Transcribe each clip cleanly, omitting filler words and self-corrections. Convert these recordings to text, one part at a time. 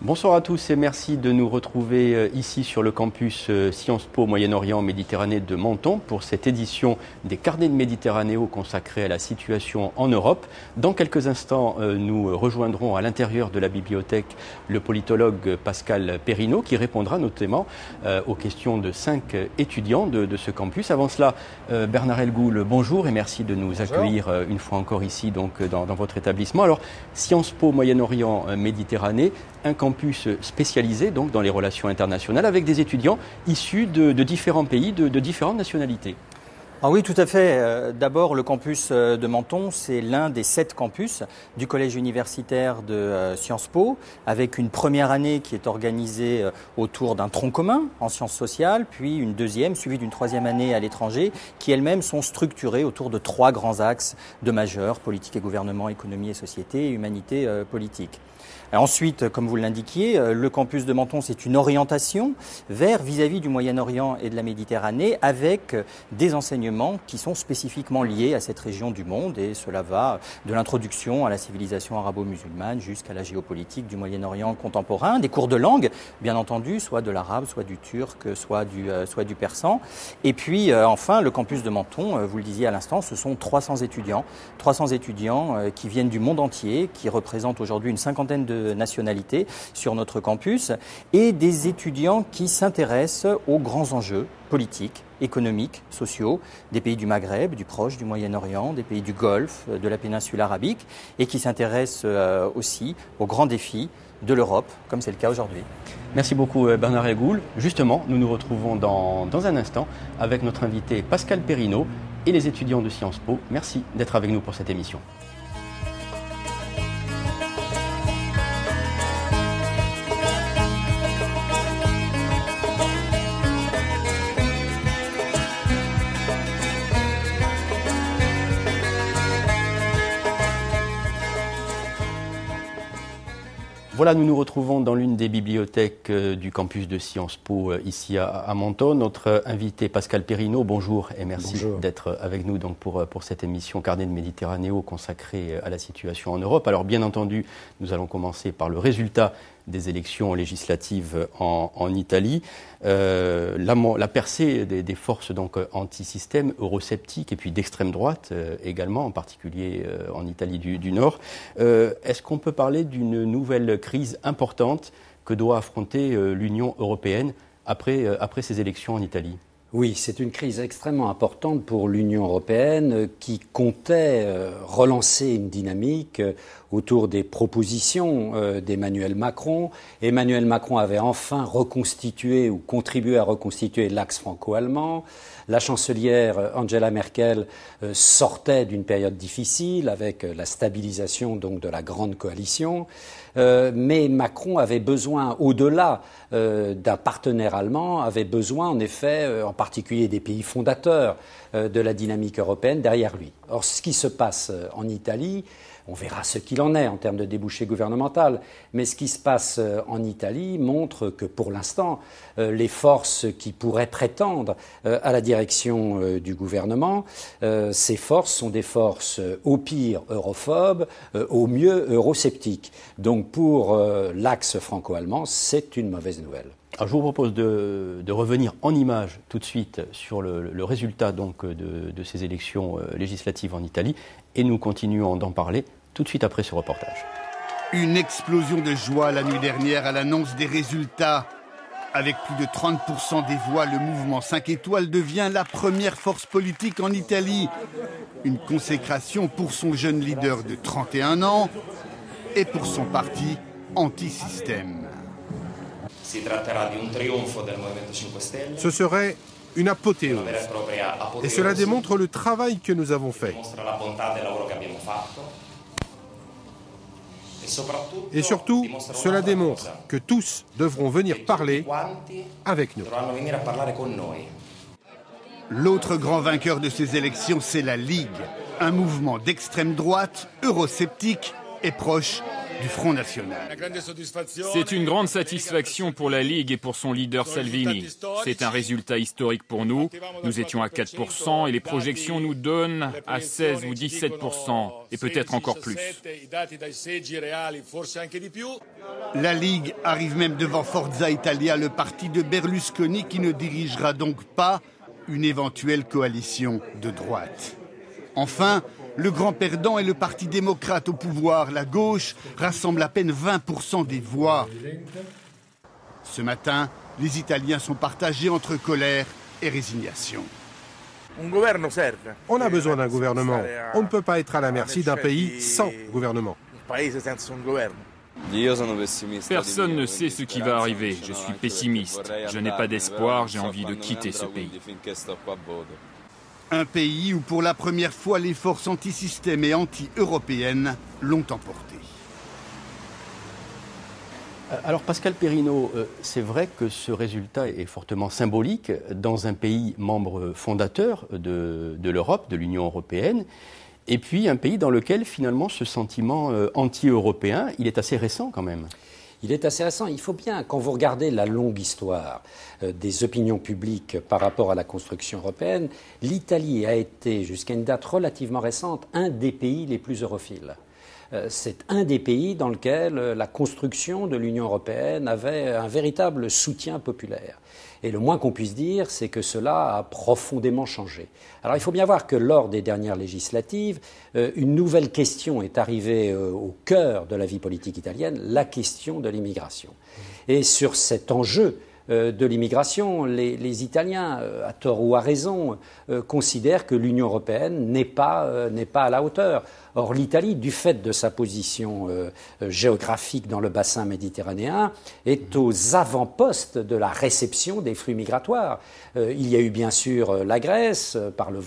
Bonsoir à tous et merci de nous retrouver ici sur le campus Sciences Po Moyen-Orient Méditerranée de Menton pour cette édition des Carnets de Méditerranéo consacrée à la situation en Europe. Dans quelques instants, nous rejoindrons à l'intérieur de la bibliothèque le politologue Pascal Perrineau qui répondra notamment aux questions de 5 étudiants de ce campus. Avant cela, Bernard Elgoul, bonjour et merci de nous accueillir une fois encore ici donc, dans votre établissement. Alors, Sciences Po Moyen-Orient Méditerranée, un campus spécialisé donc, dans les relations internationales avec des étudiants issus de différents pays, de différentes nationalités. Ah oui, tout à fait. D'abord, le campus de Menton, c'est l'un des 7 campus du collège universitaire de Sciences Po, avec une première année qui est organisée autour d'un tronc commun en sciences sociales, puis une deuxième, suivie d'une troisième année à l'étranger, qui elles-mêmes sont structurées autour de 3 grands axes de majeurs, politique et gouvernement, économie et société, et humanité politique. Ensuite, comme vous l'indiquiez, le campus de Menton, c'est une orientation vers vis-à-vis du Moyen-Orient et de la Méditerranée avec des enseignements qui sont spécifiquement liés à cette région du monde et cela va de l'introduction à la civilisation arabo-musulmane jusqu'à la géopolitique du Moyen-Orient contemporain, des cours de langue, bien entendu, soit de l'arabe, soit du turc, soit du persan. Et puis, enfin, le campus de Menton, vous le disiez à l'instant, ce sont 300 étudiants qui viennent du monde entier, qui représentent aujourd'hui une cinquantaine de nationalités sur notre campus et des étudiants qui s'intéressent aux grands enjeux politiques, économiques, sociaux des pays du Maghreb, du Proche, du Moyen-Orient, des pays du Golfe, de la péninsule arabique et qui s'intéressent aussi aux grands défis de l'Europe, comme c'est le cas aujourd'hui. Merci beaucoup Bernard Elgoul. Justement, nous nous retrouvons dans un instant avec notre invité Pascal Perrineau et les étudiants de Sciences Po. Merci d'être avec nous pour cette émission. Voilà, nous nous retrouvons dans l'une des bibliothèques du campus de Sciences Po ici à Menton. Notre invité Pascal Perrineau, bonjour et merci d'être avec nous donc pour cette émission Carnet de Méditerranéo consacrée à la situation en Europe. Alors bien entendu, nous allons commencer par le résultat des élections législatives en Italie. La percée des forces donc anti-système, eurosceptiques et puis d'extrême droite également, en particulier en Italie du Nord. Est-ce qu'on peut parler d'une nouvelle crise importante que doit affronter l'Union européenne après ces élections en Italie ? Oui, c'est une crise extrêmement importante pour l'Union européenne qui comptait relancer une dynamique autour des propositions d'Emmanuel Macron. Emmanuel Macron avait enfin reconstitué ou contribué à reconstituer l'axe franco-allemand. La chancelière Angela Merkel sortait d'une période difficile avec la stabilisation donc de la grande coalition. Mais Macron avait besoin, au-delà d'un partenaire allemand, avait besoin en effet, en particulier des pays fondateurs de la dynamique européenne derrière lui. Or, ce qui se passe en Italie, on verra ce qu'il en est en termes de débouché gouvernemental, mais ce qui se passe en Italie montre que pour l'instant, les forces qui pourraient prétendre à la direction du gouvernement, ces forces sont des forces au pire europhobes, au mieux eurosceptiques. Donc pour l'axe franco-allemand, c'est une mauvaise nouvelle. Alors je vous propose de revenir en images tout de suite sur le résultat donc de ces élections législatives en Italie et nous continuons d'en parler tout de suite après ce reportage. Une explosion de joie la nuit dernière à l'annonce des résultats. Avec plus de 30% des voix, le mouvement 5 étoiles devient la première force politique en Italie. Une consécration pour son jeune leader de 31 ans et pour son parti anti-système. Ce serait une apothéose. Et cela démontre le travail que nous avons fait. Et surtout, cela démontre que tous devront venir parler avec nous. L'autre grand vainqueur de ces élections, c'est la Ligue, un mouvement d'extrême droite, eurosceptique et proche du Front National. C'est une grande satisfaction pour la Ligue et pour son leader Salvini. C'est un résultat historique pour nous. Nous étions à 4% et les projections nous donnent à 16 ou 17% et peut-être encore plus. La Ligue arrive même devant Forza Italia, le parti de Berlusconi qui ne dirigera donc pas une éventuelle coalition de droite. Enfin, le grand perdant est le Parti démocrate au pouvoir. La gauche rassemble à peine 20% des voix. Ce matin, les Italiens sont partagés entre colère et résignation. On a besoin d'un gouvernement. On ne peut pas être à la merci d'un pays sans gouvernement. Personne ne sait ce qui va arriver. Je suis pessimiste. Je n'ai pas d'espoir. J'ai envie de quitter ce pays. Un pays où pour la première fois les forces anti-système et anti-européennes l'ont emporté. Alors Pascal Perrineau, c'est vrai que ce résultat est fortement symbolique dans un pays membre fondateur de l'Europe, de l'Union européenne, et puis un pays dans lequel finalement ce sentiment anti-européen, il est assez récent quand même. Il est assez récent. Il faut bien, quand vous regardez la longue histoire des opinions publiques par rapport à la construction européenne, l'Italie a été, jusqu'à une date relativement récente, un des pays les plus europhiles. C'est un des pays dans lequel la construction de l'Union européenne avait un véritable soutien populaire. Et le moins qu'on puisse dire, c'est que cela a profondément changé. Alors il faut bien voir que lors des dernières législatives, une nouvelle question est arrivée au cœur de la vie politique italienne, la question de l'immigration. Et sur cet enjeu de l'immigration, les Italiens, à tort ou à raison, considèrent que l'Union européenne n'est pas à la hauteur. Or, l'Italie, du fait de sa position géographique dans le bassin méditerranéen, est aux avant-postes de la réception des flux migratoires. Il y a eu bien sûr la Grèce, par la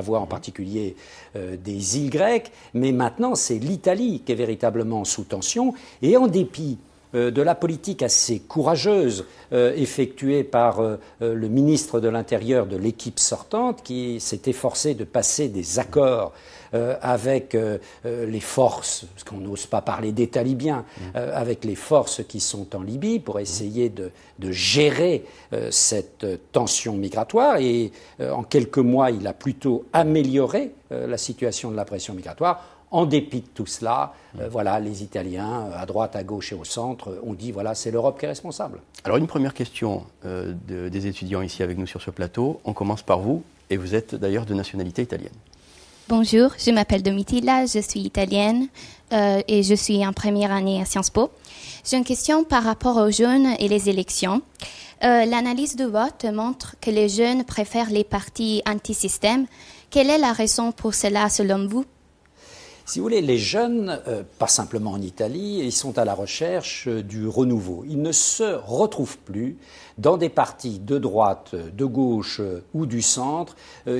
voie en particulier des îles grecques, mais maintenant c'est l'Italie qui est véritablement sous tension, et en dépit de la politique assez courageuse effectuée par le ministre de l'Intérieur de l'équipe sortante, qui s'est efforcé de passer des accords avec les forces, parce qu'on n'ose pas parler des talibans, avec les forces qui sont en Libye pour essayer de gérer cette tension migratoire. Et en quelques mois, il a plutôt amélioré la situation de la pression migratoire. En dépit de tout cela, voilà, les Italiens, à droite, à gauche et au centre, ont dit voilà, c'est l'Europe qui est responsable. Alors une première question des étudiants ici avec nous sur ce plateau. On commence par vous, et vous êtes d'ailleurs de nationalité italienne. Bonjour, je m'appelle Domitilla, je suis italienne et je suis en première année à Sciences Po. J'ai une question par rapport aux jeunes et les élections. L'analyse de vote montre que les jeunes préfèrent les partis anti-système. Quelle est la raison pour cela selon vous ? Si vous voulez, les jeunes, pas simplement en Italie, ils sont à la recherche du renouveau. Ils ne se retrouvent plus dans des partis de droite, de gauche ou du centre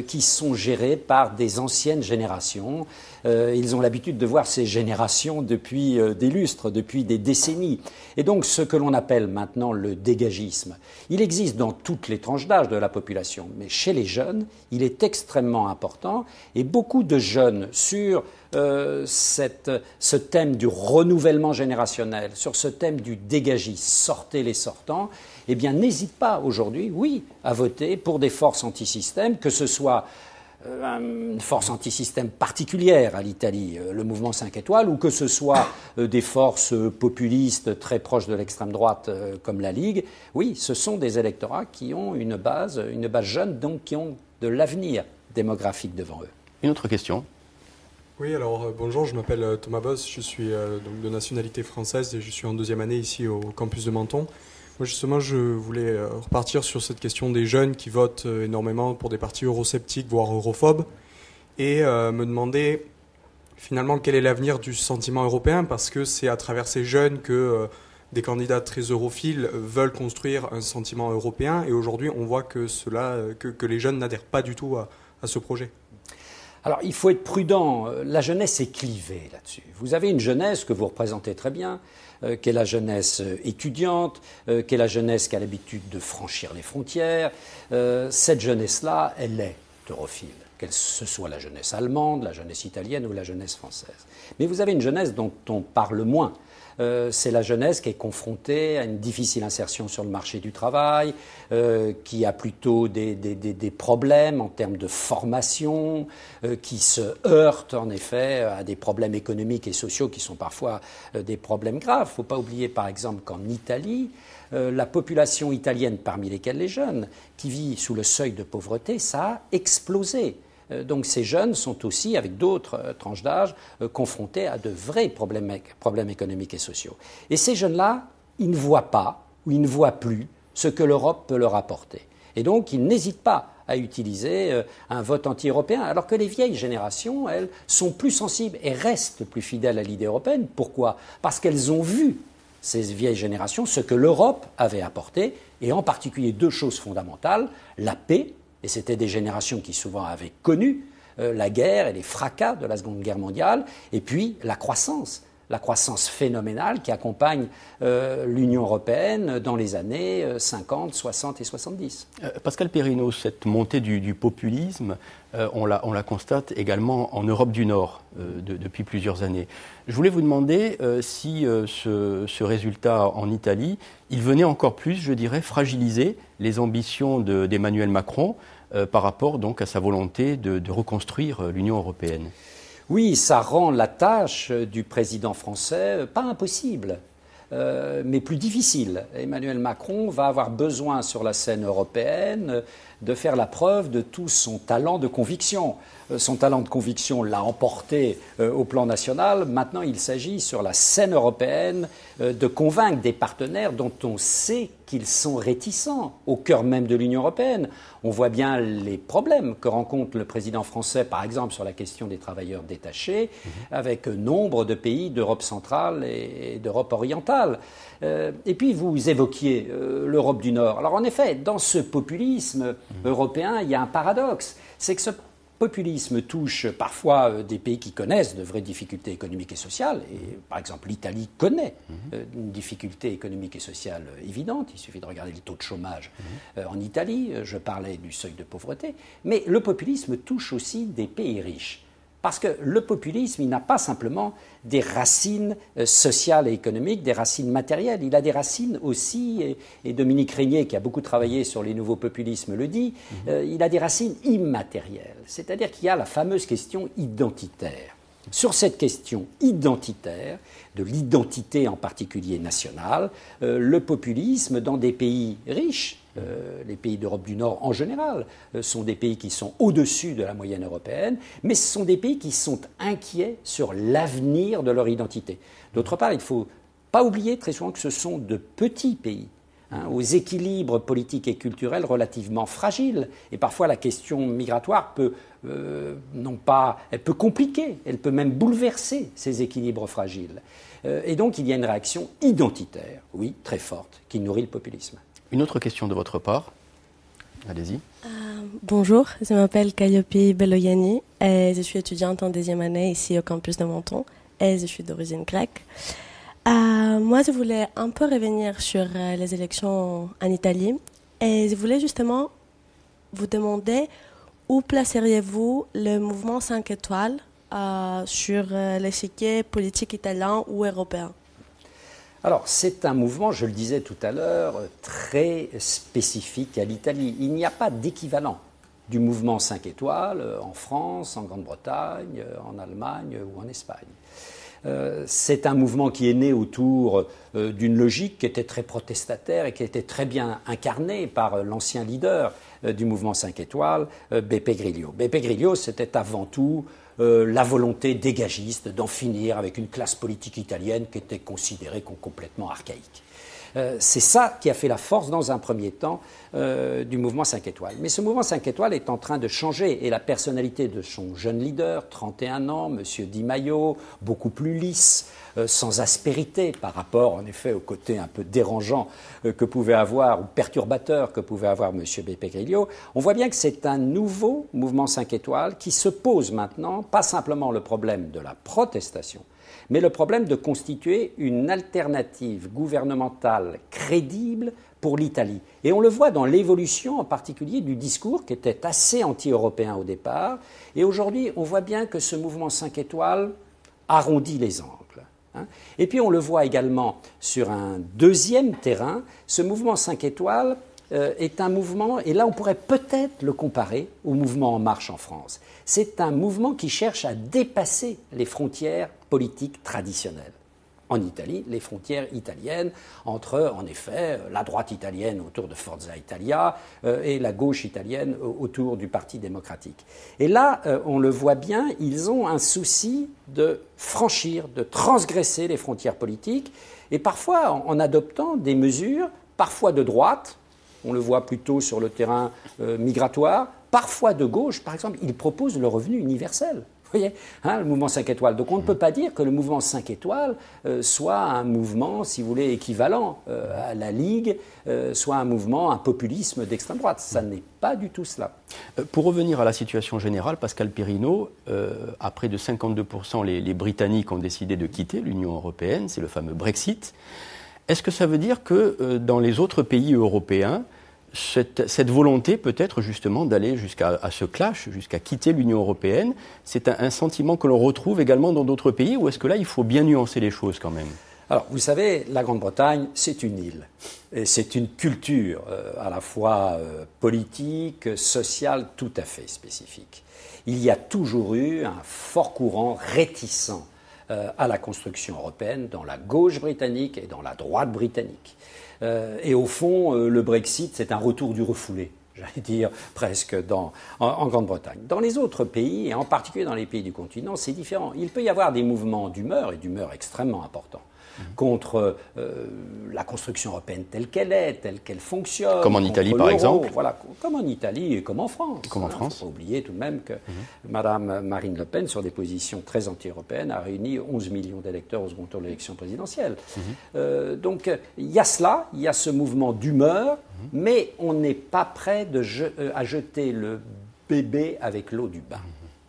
qui sont gérés par des anciennes générations. Ils ont l'habitude de voir ces générations depuis des lustres, depuis des décennies. Et donc ce que l'on appelle maintenant le dégagisme, il existe dans toutes les tranches d'âge de la population, mais chez les jeunes, il est extrêmement important. Et beaucoup de jeunes sur ce thème du renouvellement générationnel, sur ce thème du dégagisme, sortez les sortants, eh bien n'hésitent pas aujourd'hui, oui, à voter pour des forces anti-système, que ce soit une force anti-système particulière à l'Italie, le mouvement 5 étoiles, ou que ce soit des forces populistes très proches de l'extrême droite comme la Ligue. Oui, ce sont des électorats qui ont une base jeune, donc qui ont de l'avenir démographique devant eux. Une autre question. Oui, alors bonjour, je m'appelle Thomas Boss, je suis donc de nationalité française et je suis en deuxième année ici au campus de Menton. Moi justement, je voulais repartir sur cette question des jeunes qui votent énormément pour des partis eurosceptiques, voire europhobes, et me demander finalement quel est l'avenir du sentiment européen, parce que c'est à travers ces jeunes que des candidats très europhiles veulent construire un sentiment européen, et aujourd'hui on voit que que les jeunes n'adhèrent pas du tout à ce projet. Alors, il faut être prudent. La jeunesse est clivée là-dessus. Vous avez une jeunesse que vous représentez très bien, qui est la jeunesse étudiante, qui est la jeunesse qui a l'habitude de franchir les frontières. Cette jeunesse-là, elle est europhile. que ce soit la jeunesse allemande, la jeunesse italienne ou la jeunesse française. Mais vous avez une jeunesse dont on parle moins. C'est la jeunesse qui est confrontée à une difficile insertion sur le marché du travail, qui a plutôt des problèmes en termes de formation, qui se heurte en effet à des problèmes économiques et sociaux qui sont parfois des problèmes graves. Il ne faut pas oublier par exemple qu'en Italie, la population italienne, parmi lesquels les jeunes, qui vit sous le seuil de pauvreté, ça a explosé. Donc ces jeunes sont aussi, avec d'autres tranches d'âge, confrontés à de vrais problèmes économiques et sociaux. Et ces jeunes-là, ils ne voient pas ou ils ne voient plus ce que l'Europe peut leur apporter. Et donc ils n'hésitent pas à utiliser un vote anti-européen, alors que les vieilles générations, elles, sont plus sensibles et restent plus fidèles à l'idée européenne. Pourquoi ? Parce qu'elles ont vu, ces vieilles générations, ce que l'Europe avait apporté, et en particulier deux choses fondamentales, la paix. Et c'était des générations qui souvent avaient connu la guerre et les fracas de la Seconde Guerre mondiale, et puis la croissance phénoménale qui accompagne l'Union européenne dans les années 50, 60 et 70. Pascal Perrineau, cette montée du populisme, on la constate également en Europe du Nord depuis plusieurs années. Je voulais vous demander si ce résultat en Italie, il venait encore plus, je dirais, fragiliser les ambitions d'Emmanuel Macron par rapport donc à sa volonté de reconstruire l'Union européenne. Oui, ça rend la tâche du président français pas impossible, mais plus difficile. Emmanuel Macron va avoir besoin sur la scène européenne de faire la preuve de tout son talent de conviction. Son talent de conviction l'a emporté au plan national. Maintenant, il s'agit sur la scène européenne de convaincre des partenaires dont on sait qu'ils sont réticents au cœur même de l'Union européenne. On voit bien les problèmes que rencontre le président français, par exemple, sur la question des travailleurs détachés, avec nombre de pays d'Europe centrale et d'Europe orientale. Et puis, vous évoquiez l'Europe du Nord. Alors, en effet, dans ce populisme européen, il y a un paradoxe. C'est que ce populisme touche parfois des pays qui connaissent de vraies difficultés économiques et sociales. Et, par exemple, l'Italie connaît une difficulté économique et sociale évidente. Il suffit de regarder le taux de chômage en Italie. Je parlais du seuil de pauvreté. Mais le populisme touche aussi des pays riches. Parce que le populisme, il n'a pas simplement des racines sociales et économiques, des racines matérielles. Il a des racines aussi, et Dominique Régnier, qui a beaucoup travaillé sur les nouveaux populismes, le dit, il a des racines immatérielles. C'est-à-dire qu'il y a la fameuse question identitaire. Sur cette question identitaire, de l'identité en particulier nationale, le populisme dans des pays riches, les pays d'Europe du Nord en général, sont des pays qui sont au-dessus de la moyenne européenne, mais ce sont des pays qui sont inquiets sur l'avenir de leur identité. D'autre part, il ne faut pas oublier très souvent que ce sont de petits pays, aux équilibres politiques et culturels relativement fragiles. Et parfois, la question migratoire peut, elle peut compliquer, elle peut même bouleverser ces équilibres fragiles. Et donc, il y a une réaction identitaire, oui, très forte, qui nourrit le populisme. Une autre question de votre part. Allez-y. Bonjour, je m'appelle Calliope Beloyani et je suis étudiante en deuxième année ici au campus de Menton et je suis d'origine grecque. Moi, je voulais un peu revenir sur les élections en Italie et je voulais justement vous demander où placeriez-vous le mouvement 5 étoiles sur l'échiquier politique italien ou européen? Alors, c'est un mouvement, je le disais tout à l'heure, très spécifique à l'Italie. Il n'y a pas d'équivalent du mouvement 5 étoiles en France, en Grande-Bretagne, en Allemagne ou en Espagne. C'est un mouvement qui est né autour d'une logique qui était très protestataire et qui était très bien incarnée par l'ancien leader du mouvement 5 étoiles, Beppe Grillo. Beppe Grillo, c'était avant tout la volonté dégagiste d'en finir avec une classe politique italienne qui était considérée comme complètement archaïque. C'est ça qui a fait la force dans un premier temps du mouvement 5 étoiles. Mais ce mouvement 5 étoiles est en train de changer et la personnalité de son jeune leader, 31 ans, M. Di Maio, beaucoup plus lisse, sans aspérité par rapport en effet au côté un peu dérangeant que pouvait avoir, ou perturbateur que pouvait avoir M. Beppe Grillo, on voit bien que c'est un nouveau mouvement 5 étoiles qui se pose maintenant, pas simplement le problème de la protestation, mais le problème de constituer une alternative gouvernementale crédible pour l'Italie. Et on le voit dans l'évolution en particulier du discours qui était assez anti-européen au départ. Et aujourd'hui, on voit bien que ce mouvement 5 étoiles arrondit les angles. Et puis on le voit également sur un deuxième terrain, ce mouvement 5 étoiles est un mouvement, et là on pourrait peut-être le comparer au mouvement En Marche en France. C'est un mouvement qui cherche à dépasser les frontières politiques traditionnelles. En Italie, les frontières italiennes entre, en effet, la droite italienne autour de Forza Italia et la gauche italienne autour du Parti démocratique. Et là, on le voit bien, ils ont un souci de franchir, de transgresser les frontières politiques, et parfois en adoptant des mesures, parfois de droite, on le voit plutôt sur le terrain migratoire, parfois de gauche, par exemple, ils proposent le revenu universel. Vous voyez, le mouvement 5 étoiles. Donc on ne peut pas dire que le mouvement 5 étoiles soit un mouvement, si vous voulez, équivalent à la Ligue, soit un mouvement, un populisme d'extrême droite. Ça n'est pas du tout cela. Pour revenir à la situation générale, Pascal Perrineau, à près de 52%, les Britanniques ont décidé de quitter l'Union européenne, c'est le fameux Brexit. Est-ce que ça veut dire que dans les autres pays européens, cette volonté peut-être justement d'aller jusqu'à ce clash, jusqu'à quitter l'Union européenne, c'est un sentiment que l'on retrouve également dans d'autres pays, ou est-ce que là il faut bien nuancer les choses quand même? Alors vous savez, la Grande-Bretagne c'est une île, et c'est une culture à la fois politique, sociale, tout à fait spécifique. Il y a toujours eu un fort courant réticent à la construction européenne dans la gauche britannique et dans la droite britannique. Et au fond, le Brexit, c'est un retour du refoulé, j'allais dire, presque en Grande-Bretagne. Dans les autres pays, et en particulier dans les pays du continent, c'est différent. Il peut y avoir des mouvements d'humeur, et d'humeur extrêmement importants, contre la construction européenne telle qu'elle fonctionne. Comme en Italie, par exemple. Voilà, comme en Italie et comme en France. Comme en France. Il ne faut pas oublier tout de même que Mme Marine Le Pen, sur des positions très anti-européennes, a réuni 11 millions d'électeurs au second tour de l'élection présidentielle. Donc il y a cela, il y a ce mouvement d'humeur, mais on n'est pas prêt à jeter le bébé avec l'eau du bain.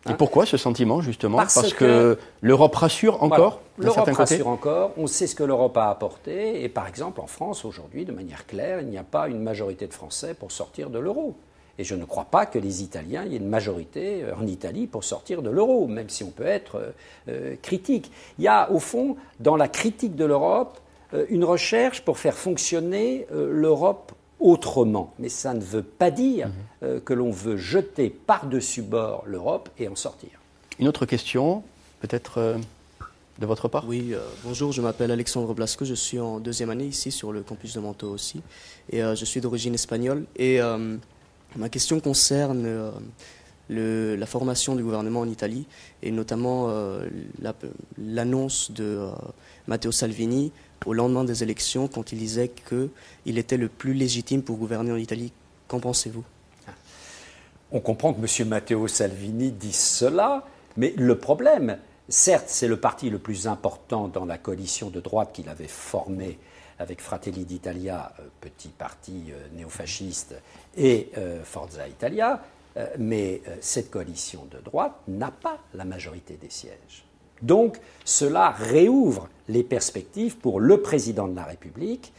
Et pourquoi ce sentiment, justement? Parce que l'Europe rassure encore, voilà. L'Europe rassure encore, on sait ce que l'Europe a apporté, et par exemple en France aujourd'hui, de manière claire, il n'y a pas une majorité de Français pour sortir de l'euro. Et je ne crois pas que les Italiens, il y ait une majorité en Italie pour sortir de l'euro, même si on peut être critique. Il y a au fond, dans la critique de l'Europe, une recherche pour faire fonctionner l'Europe autrement. Mais ça ne veut pas dire que l'on veut jeter par-dessus bord l'Europe et en sortir. Une autre question, peut-être de votre part? Oui, bonjour, je m'appelle Alexandre Blasco, je suis en deuxième année ici sur le campus de Manto aussi, et je suis d'origine espagnole. Et ma question concerne la formation du gouvernement en Italie, et notamment l'annonce de Matteo Salvini au lendemain des élections, quand il disait qu'il était le plus légitime pour gouverner en Italie. Qu'en pensez-vous? On comprend que M. Matteo Salvini dise cela, mais le problème, certes, c'est le parti le plus important dans la coalition de droite qu'il avait formée avec Fratelli d'Italia, petit parti néofasciste, et Forza Italia, mais cette coalition de droite n'a pas la majorité des sièges. Donc, cela réouvre les perspectives pour le président de la République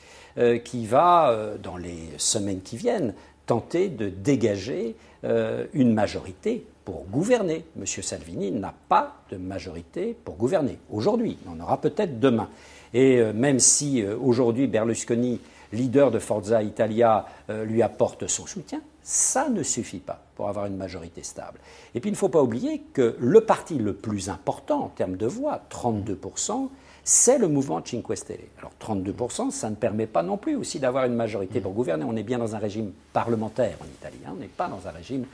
qui va, dans les semaines qui viennent, tenter de dégager une majorité pour gouverner. M. Salvini n'a pas de majorité pour gouverner. Aujourd'hui, il en aura peut-être demain. Et même si aujourd'hui Berlusconi, leader de Forza Italia, lui apporte son soutien, ça ne suffit pas pour avoir une majorité stable. Et puis il ne faut pas oublier que le parti le plus important en termes de voix, 32%, c'est le mouvement Cinque Stelle. Alors 32%, ça ne permet pas non plus aussi d'avoir une majorité pour gouverner. On est bien dans un régime parlementaire en Italie, on n'est pas dans un régime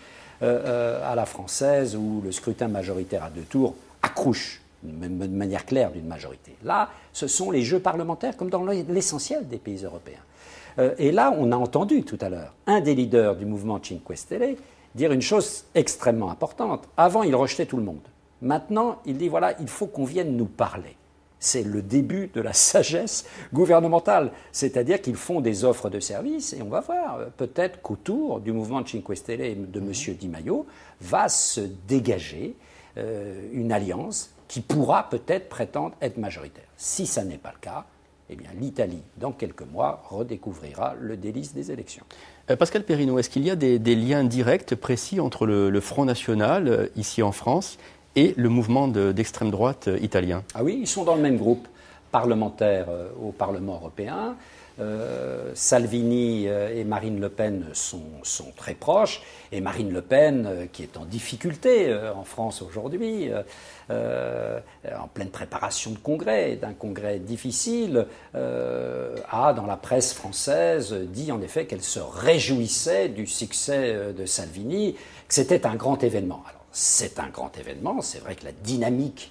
à la française où le scrutin majoritaire à 2 tours accouche de manière claire d'une majorité. Là, ce sont les jeux parlementaires comme dans l'essentiel des pays européens. Et là, on a entendu tout à l'heure un des leaders du mouvement Cinque Stelle dire une chose extrêmement importante. Avant, il rejetait tout le monde. Maintenant, il dit, voilà, il faut qu'on vienne nous parler. C'est le début de la sagesse gouvernementale. C'est-à-dire qu'ils font des offres de services et on va voir, peut-être qu'autour du mouvement Cinque Stelle et de M. Di Maio va se dégager une alliance qui pourra peut-être prétendre être majoritaire. Si ça n'est pas le cas, eh bien l'Italie, dans quelques mois, redécouvrira le délice des élections. Pascal Perrineau, est-ce qu'il y a des liens directs, précis entre le Front National, ici en France, et le mouvement d'extrême droite italien? Ah oui, ils sont dans le même groupe parlementaire au Parlement européen. Salvini et Marine Le Pen sont très proches, et Marine Le Pen, qui est en difficulté en France aujourd'hui, en pleine préparation de congrès, d'un congrès difficile, a dans la presse française dit en effet qu'elle se réjouissait du succès de Salvini, que c'était un grand événement. Alors c'est un grand événement, c'est vrai que la dynamique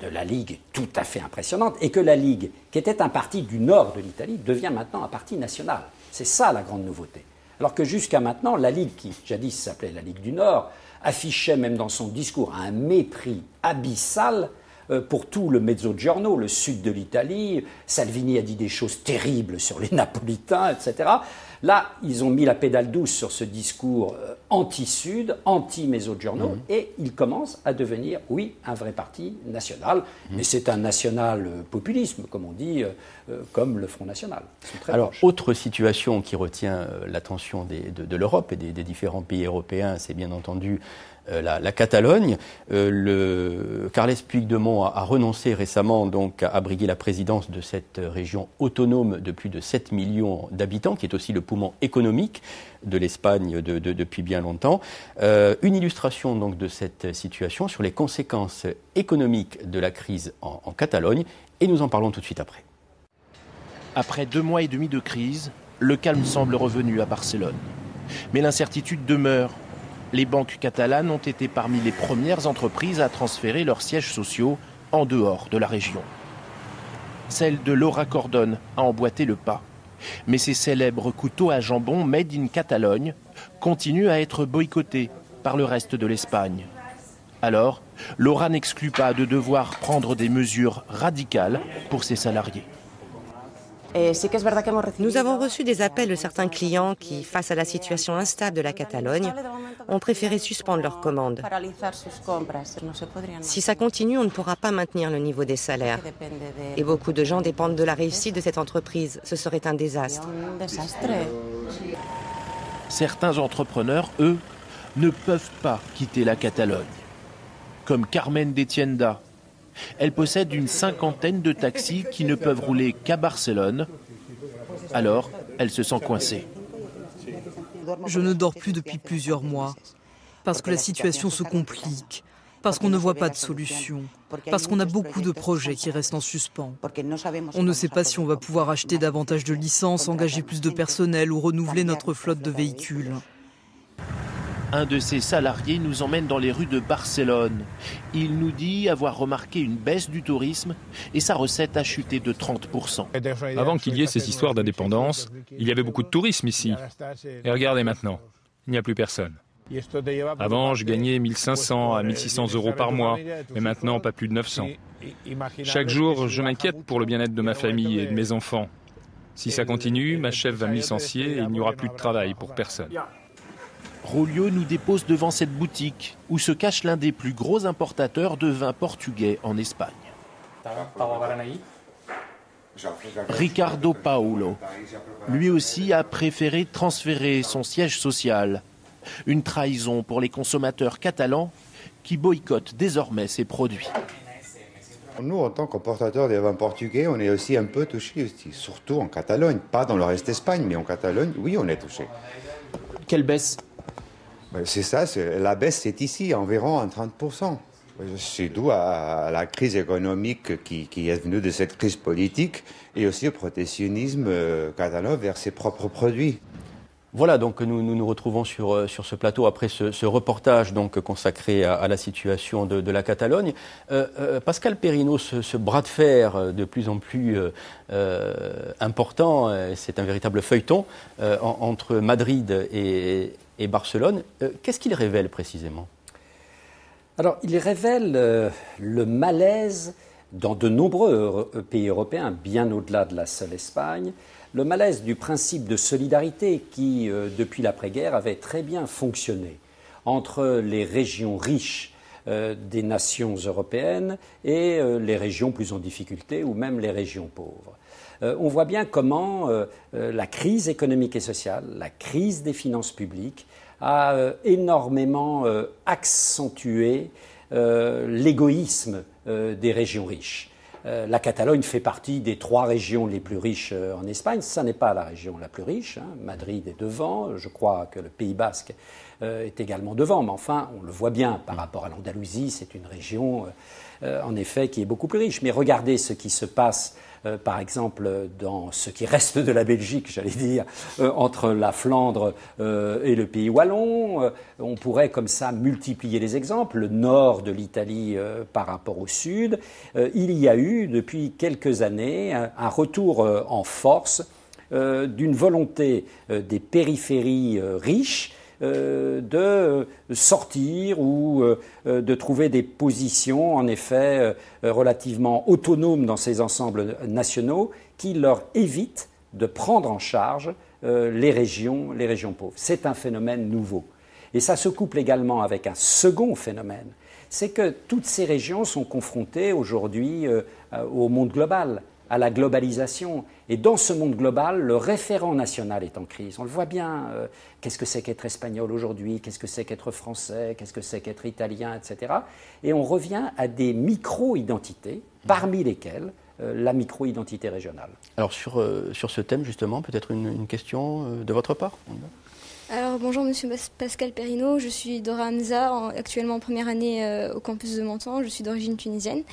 de la Ligue est tout à fait impressionnante, et que la Ligue, qui était un parti du nord de l'Italie, devient maintenant un parti national. C'est ça la grande nouveauté. Alors que jusqu'à maintenant, la Ligue, qui jadis s'appelait la Ligue du Nord, affichait même dans son discours un mépris abyssal pour tout le Mezzogiorno, le sud de l'Italie. Salvini a dit des choses terribles sur les Napolitains, etc. Là, ils ont mis la pédale douce sur ce discours anti-Sud, anti-Mezzogiorno, et il commence à devenir, oui, un vrai parti national. Mais c'est un national-populisme, comme on dit, comme le Front National. Alors, autre situation qui retient l'attention de l'Europe et des différents pays européens, c'est bien entendu la Catalogne. Carles Puigdemont a renoncé récemment donc à briguer la présidence de cette région autonome de plus de 7 millions d'habitants, qui est aussi le poumon économique de l'Espagne depuis bien longtemps. Une illustration donc de cette situation sur les conséquences économiques de la crise en Catalogne, et nous en parlons tout de suite après. Après 2 mois et demi de crise, le calme semble revenu à Barcelone. Mais l'incertitude demeure. Les banques catalanes ont été parmi les premières entreprises à transférer leurs sièges sociaux en dehors de la région. Celle de Laura Cordon a emboîté le pas. Mais ces célèbres couteaux à jambon made in Catalogne continuent à être boycottés par le reste de l'Espagne. Alors, Laura n'exclut pas de devoir prendre des mesures radicales pour ses salariés. Nous avons reçu des appels de certains clients qui, face à la situation instable de la Catalogne, ont préféré suspendre leurs commandes. Si ça continue, on ne pourra pas maintenir le niveau des salaires. Et beaucoup de gens dépendent de la réussite de cette entreprise. Ce serait un désastre. Certains entrepreneurs, eux, ne peuvent pas quitter la Catalogne. Comme Carmen de Tienda. Elle possède une 50aine de taxis qui ne peuvent rouler qu'à Barcelone. Alors, elle se sent coincée. Je ne dors plus depuis plusieurs mois, parce que la situation se complique, parce qu'on ne voit pas de solution, parce qu'on a beaucoup de projets qui restent en suspens. On ne sait pas si on va pouvoir acheter davantage de licences, engager plus de personnel ou renouveler notre flotte de véhicules. Un de ses salariés nous emmène dans les rues de Barcelone. Il nous dit avoir remarqué une baisse du tourisme et sa recette a chuté de 30%. Avant qu'il y ait ces histoires d'indépendance, il y avait beaucoup de tourisme ici. Et regardez maintenant, il n'y a plus personne. Avant, je gagnais 1500 à 1600 euros par mois, mais maintenant pas plus de 900. Chaque jour, je m'inquiète pour le bien-être de ma famille et de mes enfants. Si ça continue, ma chef va me licencier et il n'y aura plus de travail pour personne. Rolio nous dépose devant cette boutique où se cache l'un des plus gros importateurs de vin portugais en Espagne. Ricardo Paulo, lui aussi a préféré transférer son siège social. Une trahison pour les consommateurs catalans qui boycottent désormais ses produits. Nous, en tant qu'importateurs des vins portugais, on est aussi un peu touchés, surtout en Catalogne. Pas dans le reste d'Espagne, mais en Catalogne, oui, on est touchés. Quelle baisse ? C'est ça, la baisse c'est ici, environ 30%. C'est dû à la crise économique qui est venue de cette crise politique et aussi au protectionnisme catalan vers ses propres produits. Voilà, donc nous retrouvons sur ce plateau après ce reportage donc consacré à la situation de la Catalogne. Pascal Perrineau, ce bras de fer de plus en plus important, c'est un véritable feuilleton entre Madrid et Barcelone. Qu'est-ce qu'il révèle précisément ? Alors, il révèle le malaise dans de nombreux pays européens, bien au-delà de la seule Espagne, le malaise du principe de solidarité qui, depuis l'après-guerre, avait très bien fonctionné entre les régions riches des nations européennes et les régions plus en difficulté ou même les régions pauvres. On voit bien comment la crise économique et sociale, la crise des finances publiques a énormément accentué l'égoïsme des régions riches. La Catalogne fait partie des 3 régions les plus riches en Espagne. Ça n'est pas la région la plus riche. Madrid est devant. Je crois que le Pays Basque est également devant. Mais enfin, on le voit bien par rapport à l'Andalousie. C'est une région, en effet, qui est beaucoup plus riche. Mais regardez ce qui se passe, par exemple, dans ce qui reste de la Belgique, j'allais dire, entre la Flandre et le Pays Wallon. On pourrait comme ça multiplier les exemples. Le nord de l'Italie par rapport au sud. Il y a eu, depuis quelques années, un retour en force d'une volonté des périphéries riches de sortir ou de trouver des positions, en effet, relativement autonomes dans ces ensembles nationaux qui leur évitent de prendre en charge les régions pauvres. C'est un phénomène nouveau. Et ça se couple également avec un second phénomène, c'est que toutes ces régions sont confrontées aujourd'hui au monde global, à la globalisation. Et dans ce monde global, le référent national est en crise. On le voit bien. Qu'est-ce que c'est qu'être espagnol aujourd'hui? Qu'est-ce que c'est qu'être français? Qu'est-ce que c'est qu'être italien, etc. Et on revient à des micro-identités, parmi lesquelles la micro-identité régionale. Alors sur ce thème, justement, peut-être une question de votre part? Alors bonjour Monsieur Pascal Perrineau, je suis Dora Hamza, actuellement en première année au campus de Menton, je suis d'origine tunisienne.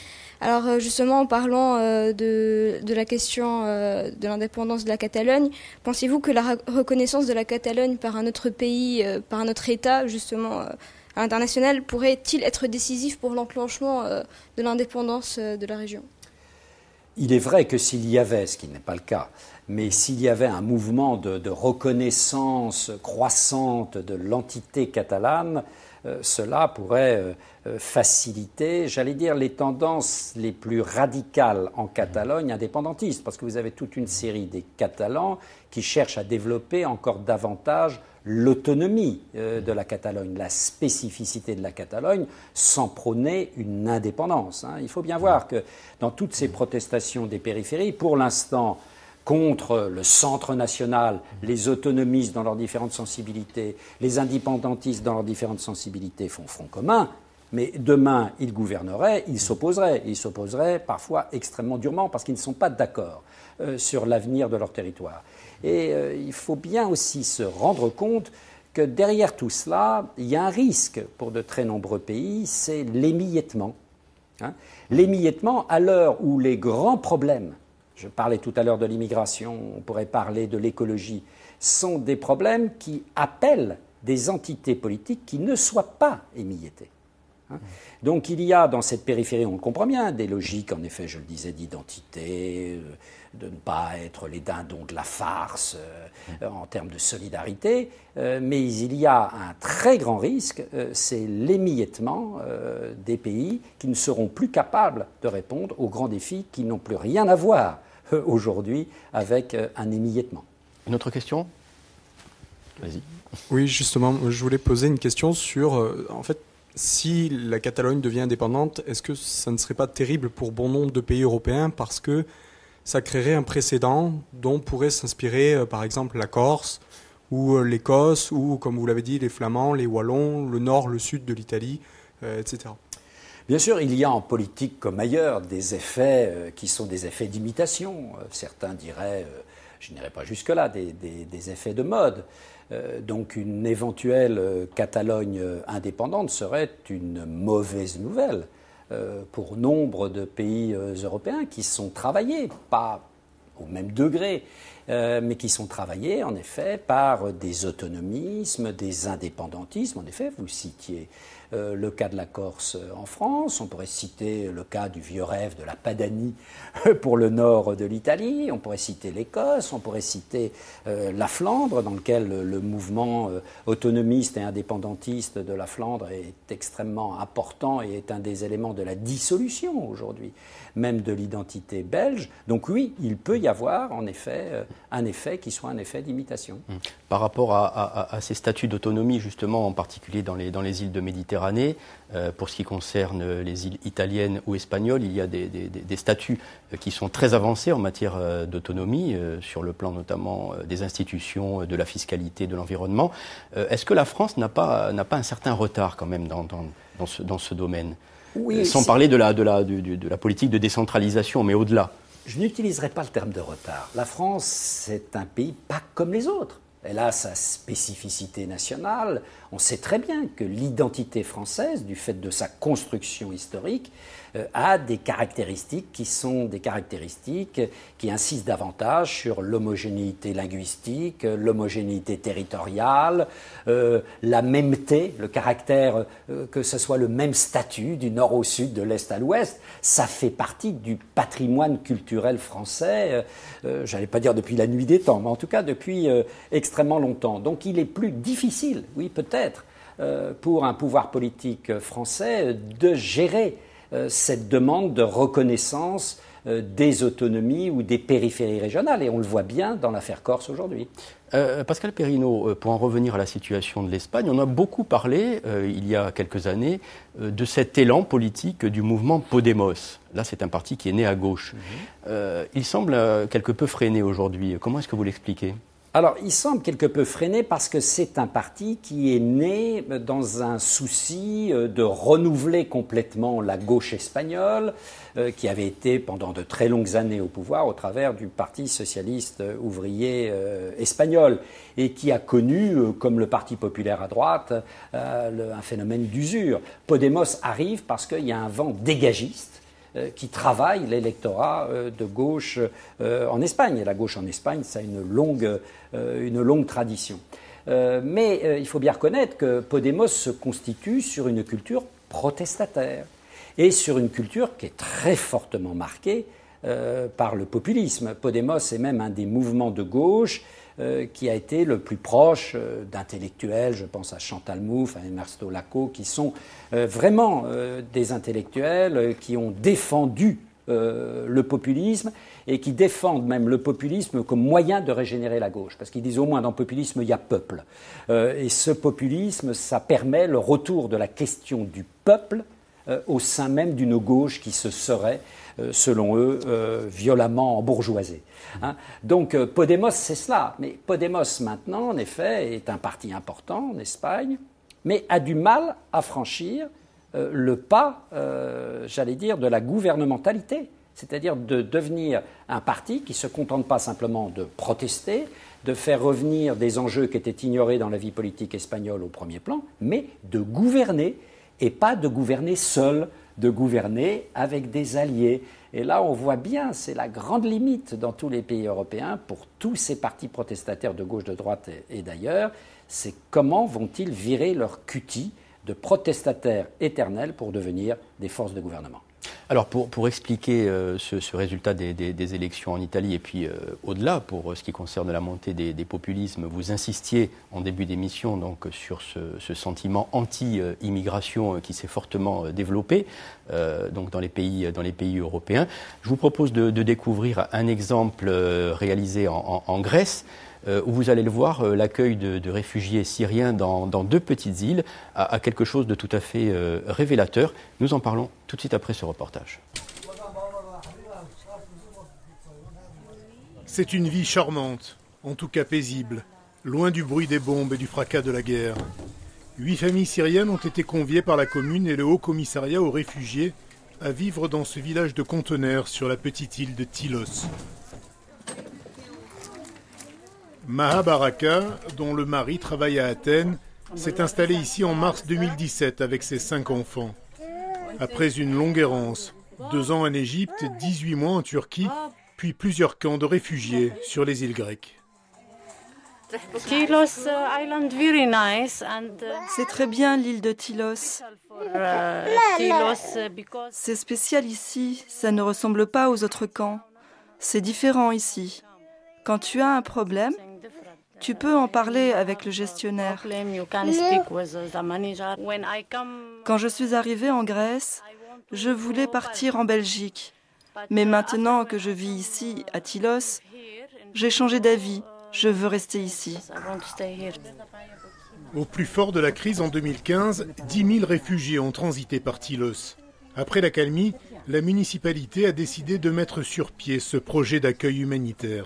Alors justement en parlant de la question de l'indépendance de la Catalogne, pensez-vous que la reconnaissance de la Catalogne par un autre pays, par un autre État justement à l'international pourrait-il être décisif pour l'enclenchement de l'indépendance de la région? Il est vrai que s'il y avait, ce qui n'est pas le cas, mais s'il y avait un mouvement de reconnaissance croissante de l'entité catalane, cela pourrait faciliter, j'allais dire, les tendances les plus radicales en Catalogne indépendantistes, parce que vous avez toute une série des Catalans qui cherchent à développer encore davantage l'autonomie de la Catalogne, la spécificité de la Catalogne, sans prôner une indépendance. Il faut bien voir que dans toutes ces protestations des périphéries, pour l'instant, contre le centre national, les autonomistes dans leurs différentes sensibilités, les indépendantistes dans leurs différentes sensibilités font front commun, mais demain, ils gouverneraient, ils s'opposeraient parfois extrêmement durement parce qu'ils ne sont pas d'accord sur l'avenir de leur territoire. Et il faut bien aussi se rendre compte que derrière tout cela, il y a un risque pour de très nombreux pays, c'est l'émiettement. L'émiettement à l'heure où les grands problèmes, je parlais tout à l'heure de l'immigration, on pourrait parler de l'écologie, sont des problèmes qui appellent des entités politiques qui ne soient pas émiettées. Donc il y a dans cette périphérie, on le comprend bien, des logiques, en effet, je le disais, d'identité, de ne pas être les dindons de la farce en termes de solidarité, mais il y a un très grand risque, c'est l'émiettement des pays qui ne seront plus capables de répondre aux grands défis qui n'ont plus rien à voir aujourd'hui avec un émiettement. Une autre question? Vas-y. Oui, justement, je voulais poser une question sur, en fait, si la Catalogne devient indépendante, est-ce que ça ne serait pas terrible pour bon nombre de pays européens parce que ça créerait un précédent dont pourrait s'inspirer, par exemple, la Corse ou l'Écosse ou, comme vous l'avez dit, les Flamands, les Wallons, le nord, le sud de l'Italie, etc. Bien sûr, il y a en politique comme ailleurs des effets qui sont des effets d'imitation. Certains diraient, je n'irai pas jusque-là, des effets de mode. Donc une éventuelle Catalogne indépendante serait une mauvaise nouvelle pour nombre de pays européens qui sont travaillés, pas au même degré, mais qui sont travaillés en effet par des autonomismes, des indépendantismes. En effet, vous citiez le cas de la Corse en France, on pourrait citer le cas du vieux rêve de la Padanie pour le nord de l'Italie, on pourrait citer l'Écosse, on pourrait citer la Flandre, dans lequel le mouvement autonomiste et indépendantiste de la Flandre est extrêmement important et est un des éléments de la dissolution aujourd'hui, même de l'identité belge. Donc oui, il peut y avoir en effet un effet qui soit un effet d'imitation. Par rapport à ces statuts d'autonomie, justement, en particulier dans les îles de Méditerranée, pour ce qui concerne les îles italiennes ou espagnoles, il y a des statuts qui sont très avancés en matière d'autonomie, sur le plan notamment des institutions, de la fiscalité, de l'environnement. Est-ce que la France n'a pas un certain retard quand même dans ce domaine? Oui, sans parler de la politique de décentralisation, mais au-delà. Je n'utiliserai pas le terme de retard. La France, c'est un pays pas comme les autres. Elle a sa spécificité nationale. On sait très bien que l'identité française, du fait de sa construction historique, a des caractéristiques qui sont des caractéristiques qui insistent davantage sur l'homogénéité linguistique, l'homogénéité territoriale, la mêmeté, le caractère que ce soit le même statut du nord au sud, de l'est à l'ouest. Ça fait partie du patrimoine culturel français, j'allais pas dire depuis la nuit des temps, mais en tout cas depuis extrêmement longtemps. Donc il est plus difficile, oui peut-être, pour un pouvoir politique français de gérer cette demande de reconnaissance des autonomies ou des périphéries régionales. Et on le voit bien dans l'affaire Corse aujourd'hui. Pascal Perrineau, pour en revenir à la situation de l'Espagne, on a beaucoup parlé, il y a quelques années, de cet élan politique du mouvement Podemos. Là, c'est un parti qui est né à gauche. Il semble quelque peu freiné aujourd'hui. Comment est-ce que vous l'expliquez ? Alors, il semble quelque peu freiné parce que c'est un parti qui est né dans un souci de renouveler complètement la gauche espagnole, qui avait été pendant de très longues années au pouvoir au travers du Parti socialiste ouvrier espagnol, et qui a connu, comme le Parti populaire à droite, un phénomène d'usure. Podemos arrive parce qu'il y a un vent dégagiste qui travaille l'électorat de gauche en Espagne. Et la gauche en Espagne, ça a une longue tradition. Mais il faut bien reconnaître que Podemos se constitue sur une culture protestataire et sur une culture qui est très fortement marquée par le populisme. Podemos est même un des mouvements de gauche qui a été le plus proche d'intellectuels, je pense à Chantal Mouffe, à Ernesto Lacau, qui sont vraiment des intellectuels qui ont défendu le populisme et qui défendent même le populisme comme moyen de régénérer la gauche. Parce qu'ils disent au moins dans le populisme, il y a peuple. Et ce populisme, ça permet le retour de la question du peuple au sein même d'une gauche qui se serait, selon eux, violemment embourgeoisée. Donc Podemos, c'est cela. Mais Podemos, maintenant, en effet, est un parti important en Espagne, mais a du mal à franchir le pas, j'allais dire, de la gouvernementalité. C'est-à-dire de devenir un parti qui ne se contente pas simplement de protester, de faire revenir des enjeux qui étaient ignorés dans la vie politique espagnole au premier plan, mais de gouverner, et pas de gouverner seul, de gouverner avec des alliés. Et là, on voit bien, c'est la grande limite dans tous les pays européens, pour tous ces partis protestataires de gauche, de droite et d'ailleurs, c'est comment vont-ils virer leur cutie de protestataires éternels pour devenir des forces de gouvernement. Alors pour expliquer ce résultat des élections en Italie et puis au-delà, pour ce qui concerne la montée des populismes, vous insistiez en début d'émission donc sur ce sentiment anti-immigration qui s'est fortement développé donc dans les pays européens. Je vous propose de découvrir un exemple réalisé en Grèce, où vous allez le voir, l'accueil de réfugiés syriens dans deux petites îles a quelque chose de tout à fait révélateur. Nous en parlons tout de suite après ce reportage. C'est une vie charmante, en tout cas paisible, loin du bruit des bombes et du fracas de la guerre. 8 familles syriennes ont été conviées par la commune et le Haut Commissariat aux réfugiés à vivre dans ce village de conteneurs sur la petite île de Tylos. Maha Baraka, dont le mari travaille à Athènes, s'est installée ici en mars 2017 avec ses 5 enfants. Après une longue errance, 2 ans en Égypte, 18 mois en Turquie, puis plusieurs camps de réfugiés sur les îles grecques. C'est très bien l'île de Tylos. C'est spécial ici, ça ne ressemble pas aux autres camps. C'est différent ici. Quand tu as un problème, tu peux en parler avec le gestionnaire. Quand je suis arrivée en Grèce, je voulais partir en Belgique. Mais maintenant que je vis ici, à Tylos, J'ai changé d'avis. Je veux rester ici. Au plus fort de la crise en 2015, 10 000 réfugiés ont transité par Tilos. Après l'accalmie, la municipalité a décidé de mettre sur pied ce projet d'accueil humanitaire.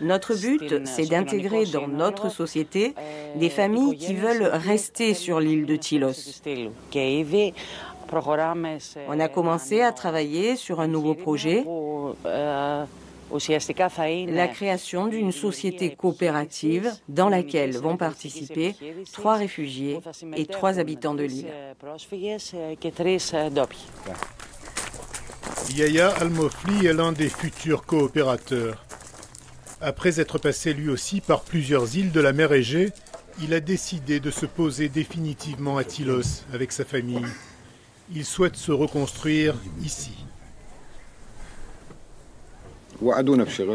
Notre but, c'est d'intégrer dans notre société des familles qui veulent rester sur l'île de Tilos. On a commencé à travailler sur un nouveau projet, la création d'une société coopérative dans laquelle vont participer 3 réfugiés et 3 habitants de l'île. Yahya Al-Mofli est l'un des futurs coopérateurs. Après être passé lui aussi par plusieurs îles de la mer Égée, il a décidé de se poser définitivement à Tilos avec sa famille. Il souhaite se reconstruire ici.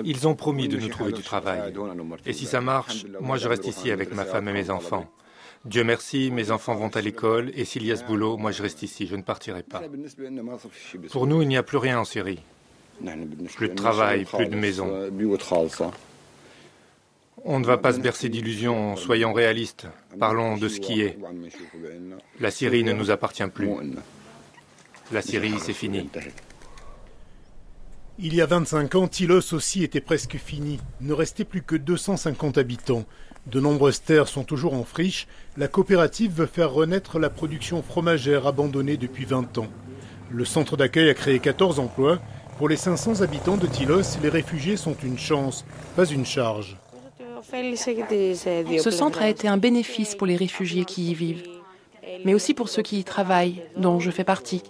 Ils ont promis de nous trouver du travail. Et si ça marche, moi je reste ici avec ma femme et mes enfants. Dieu merci, mes enfants vont à l'école et s'il y a ce boulot, moi je reste ici, je ne partirai pas. Pour nous, il n'y a plus rien en Syrie. Plus de travail, plus de maison. On ne va pas se bercer d'illusions, soyons réalistes. Parlons de ce qui est. La Syrie ne nous appartient plus. La Syrie, c'est fini. Il y a 25 ans, Tilos aussi était presque fini. Il ne restait plus que 250 habitants. De nombreuses terres sont toujours en friche. La coopérative veut faire renaître la production fromagère abandonnée depuis 20 ans. Le centre d'accueil a créé 14 emplois. Pour les 500 habitants de Tilos, les réfugiés sont une chance, pas une charge. Ce centre a été un bénéfice pour les réfugiés qui y vivent, mais aussi pour ceux qui y travaillent, dont je fais partie.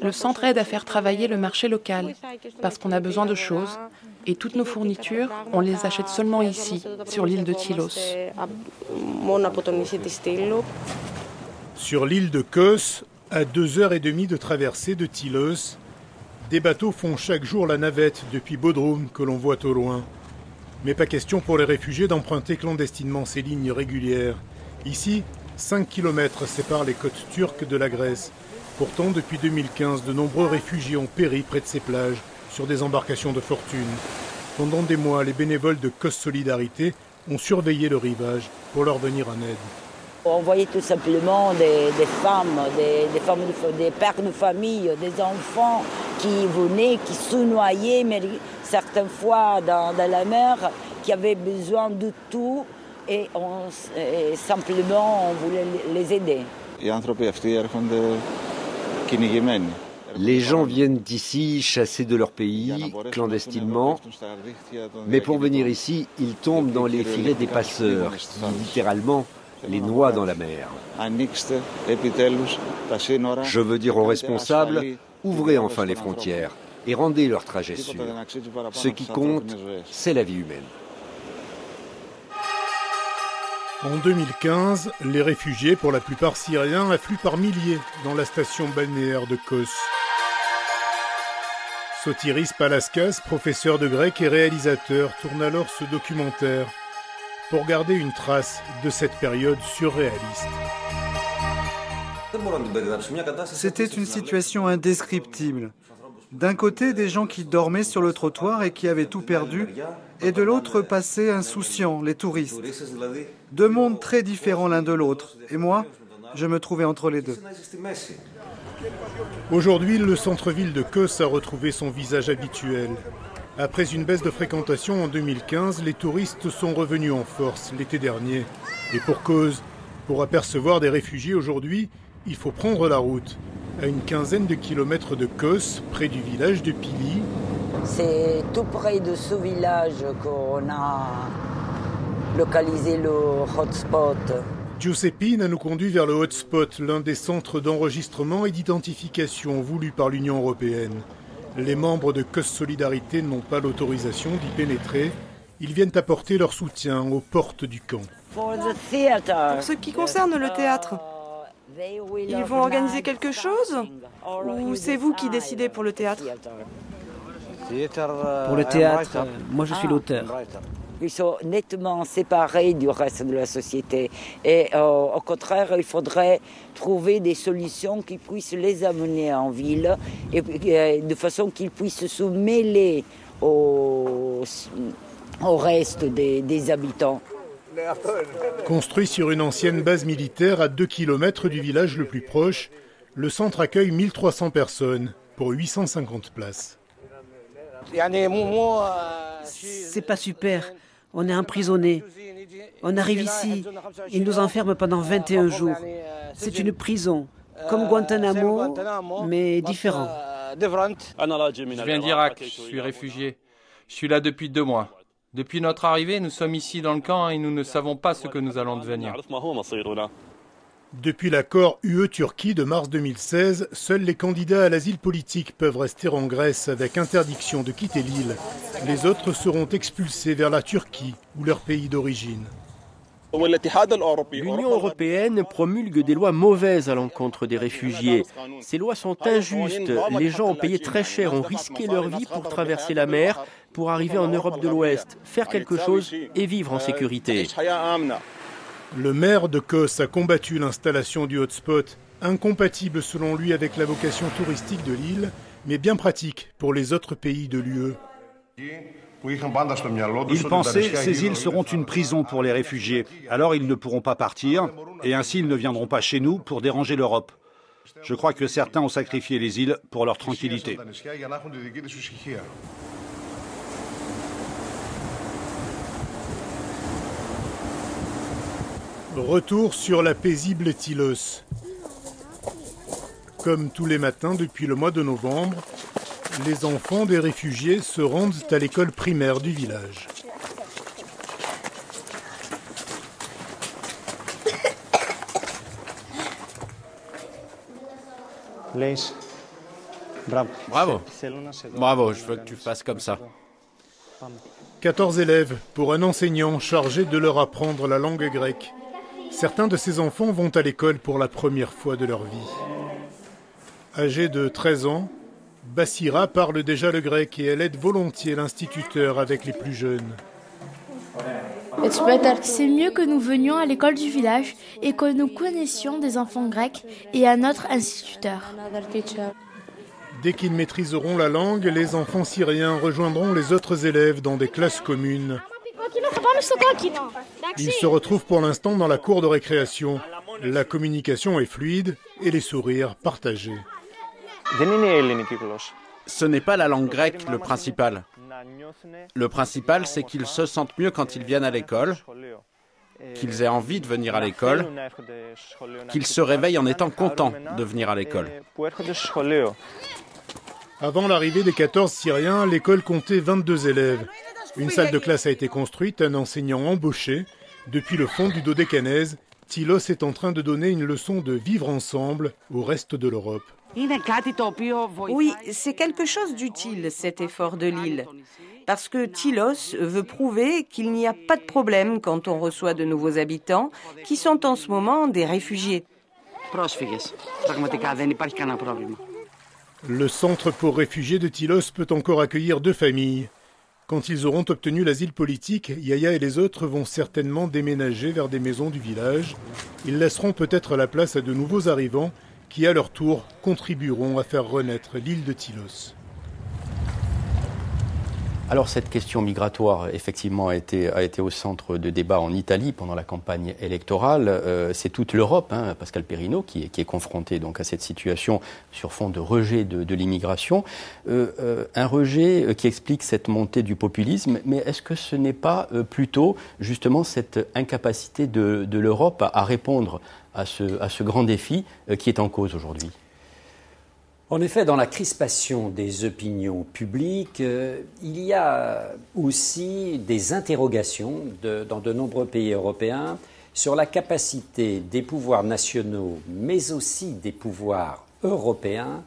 Le centre aide à faire travailler le marché local, parce qu'on a besoin de choses, et toutes nos fournitures, on les achète seulement ici, sur l'île de Tilos. Sur l'île de Kos, à 2h30 de traversée de Tilos, des bateaux font chaque jour la navette depuis Bodrum que l'on voit au loin. Mais pas question pour les réfugiés d'emprunter clandestinement ces lignes régulières. Ici, 5 km séparent les côtes turques de la Grèce. Pourtant, depuis 2015, de nombreux réfugiés ont péri près de ces plages, sur des embarcations de fortune. Pendant des mois, les bénévoles de Kos Solidarité ont surveillé le rivage pour leur venir en aide. On voyait tout simplement des femmes, des pères de famille, des enfants qui venaient, qui se noyaient, mais certaines fois dans la mer, qui avaient besoin de tout et simplement on voulait les aider. Les gens viennent d'ici chasser de leur pays, clandestinement, mais pour venir ici, ils tombent dans les filets des passeurs, qui littéralement les noient dans la mer. Je veux dire aux responsables, ouvrez enfin les frontières et rendez leur trajet sûr. Ce qui compte, c'est la vie humaine. En 2015, les réfugiés, pour la plupart syriens, affluent par milliers dans la station balnéaire de Kos. Sotiris Palaskas, professeur de grec et réalisateur, tourne alors ce documentaire pour garder une trace de cette période surréaliste. C'était une situation indescriptible. D'un côté, des gens qui dormaient sur le trottoir et qui avaient tout perdu, et de l'autre passaient insouciants, les touristes. Deux mondes très différents l'un de l'autre. Et moi, je me trouvais entre les deux. Aujourd'hui, le centre-ville de Kos a retrouvé son visage habituel. Après une baisse de fréquentation en 2015, les touristes sont revenus en force l'été dernier. Et pour cause, pour apercevoir des réfugiés aujourd'hui, il faut prendre la route. À une quinzaine de kilomètres de Kos, près du village de Pili. C'est tout près de ce village qu'on a localisé le hotspot. Giuseppine nous conduit vers le hotspot, l'un des centres d'enregistrement et d'identification voulus par l'Union européenne. Les membres de Kos Solidarité n'ont pas l'autorisation d'y pénétrer. Ils viennent apporter leur soutien aux portes du camp. Pour ce qui concerne le théâtre, ils vont organiser quelque chose ou c'est vous qui décidez pour le théâtre? Pour le théâtre, moi je suis l'auteur. qu'ils sont nettement séparés du reste de la société. Et au contraire, il faudrait trouver des solutions qui puissent les amener en ville et de façon qu'ils puissent se mêler au reste des habitants. Construit sur une ancienne base militaire à 2 km du village le plus proche, le centre accueille 1300 personnes pour 850 places. C'est pas super. On est emprisonnés. On arrive ici, ils nous enferment pendant 21 jours. C'est une prison, comme Guantanamo, mais différent. Je viens d'Irak, je suis réfugié. Je suis là depuis 2 mois. Depuis notre arrivée, nous sommes ici dans le camp et nous ne savons pas ce que nous allons devenir. Depuis l'accord UE-Turquie de mars 2016, seuls les candidats à l'asile politique peuvent rester en Grèce avec interdiction de quitter l'île. Les autres seront expulsés vers la Turquie ou leur pays d'origine. L'Union européenne promulgue des lois mauvaises à l'encontre des réfugiés. Ces lois sont injustes. Les gens ont payé très cher, ont risqué leur vie pour traverser la mer, pour arriver en Europe de l'Ouest, faire quelque chose et vivre en sécurité. Le maire de Kos a combattu l'installation du hotspot, incompatible selon lui avec la vocation touristique de l'île, mais bien pratique pour les autres pays de l'UE. Ils pensaient que ces îles seront une prison pour les réfugiés, alors ils ne pourront pas partir, et ainsi ils ne viendront pas chez nous pour déranger l'Europe. Je crois que certains ont sacrifié les îles pour leur tranquillité. Retour sur la paisible Tilos. Comme tous les matins depuis le mois de novembre, les enfants des réfugiés se rendent à l'école primaire du village. Bravo. Bravo, je veux que tu fasses comme ça. 14 élèves pour un enseignant chargé de leur apprendre la langue grecque. Certains de ces enfants vont à l'école pour la première fois de leur vie. Âgée de 13 ans, Bassira parle déjà le grec et elle aide volontiers l'instituteur avec les plus jeunes. C'est mieux que nous venions à l'école du village et que nous connaissions des enfants grecs et un autre instituteur. Dès qu'ils maîtriseront la langue, les enfants syriens rejoindront les autres élèves dans des classes communes. Ils se retrouvent pour l'instant dans la cour de récréation. La communication est fluide et les sourires partagés. Ce n'est pas la langue grecque le principal. Le principal, c'est qu'ils se sentent mieux quand ils viennent à l'école, qu'ils aient envie de venir à l'école, qu'ils se réveillent en étant contents de venir à l'école. Avant l'arrivée des 14 Syriens, l'école comptait 22 élèves. Une salle de classe a été construite, un enseignant embauché. Depuis le fond du Dodécanèse, Tilos est en train de donner une leçon de vivre ensemble au reste de l'Europe. Oui, c'est quelque chose d'utile, cet effort de l'île. Parce que Tilos veut prouver qu'il n'y a pas de problème quand on reçoit de nouveaux habitants, qui sont en ce moment des réfugiés. Le centre pour réfugiés de Tilos peut encore accueillir 2 familles. Quand ils auront obtenu l'asile politique, Yaya et les autres vont certainement déménager vers des maisons du village. Ils laisseront peut-être la place à de nouveaux arrivants qui, à leur tour, contribueront à faire renaître l'île de Tilos. Alors cette question migratoire, effectivement, a été au centre de débat en Italie pendant la campagne électorale. C'est toute l'Europe, Pascal Perrineau, qui est confrontée donc à cette situation sur fond de rejet de l'immigration. Un rejet qui explique cette montée du populisme, mais est-ce que ce n'est pas plutôt justement cette incapacité de l'Europe à répondre à ce grand défi qui est en cause aujourd'hui ? En effet, dans la crispation des opinions publiques, il y a aussi des interrogations dans de nombreux pays européens sur la capacité des pouvoirs nationaux, mais aussi des pouvoirs européens,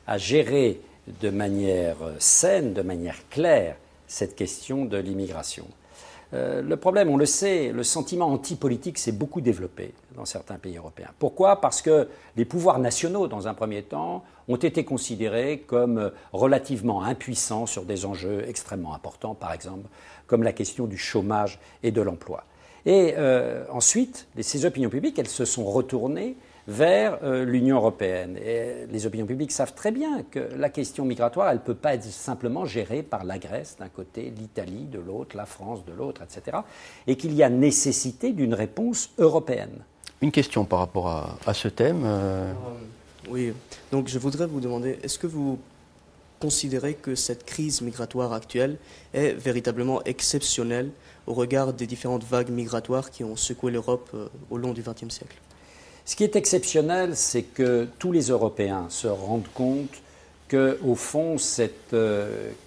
à gérer de manière saine, de manière claire, cette question de l'immigration. Le problème, on le sait, le sentiment anti-politique s'est beaucoup développé dans certains pays européens. Pourquoi ? Parce que les pouvoirs nationaux, dans un premier temps, ont été considérés comme relativement impuissants sur des enjeux extrêmement importants, par exemple, comme la question du chômage et de l'emploi. Et ensuite, ces opinions publiques, elles se sont retournées vers l'Union européenne. Et les opinions publiques savent très bien que la question migratoire, elle ne peut pas être simplement gérée par la Grèce d'un côté, l'Italie de l'autre, la France de l'autre, etc. Et qu'il y a nécessité d'une réponse européenne. Une question par rapport à ce thème. Oui, donc je voudrais vous demander, est-ce que vous considérez que cette crise migratoire actuelle est véritablement exceptionnelle au regard des différentes vagues migratoires qui ont secoué l'Europe au long du XXe siècle ? Ce qui est exceptionnel, c'est que tous les Européens se rendent compte qu'au fond, cette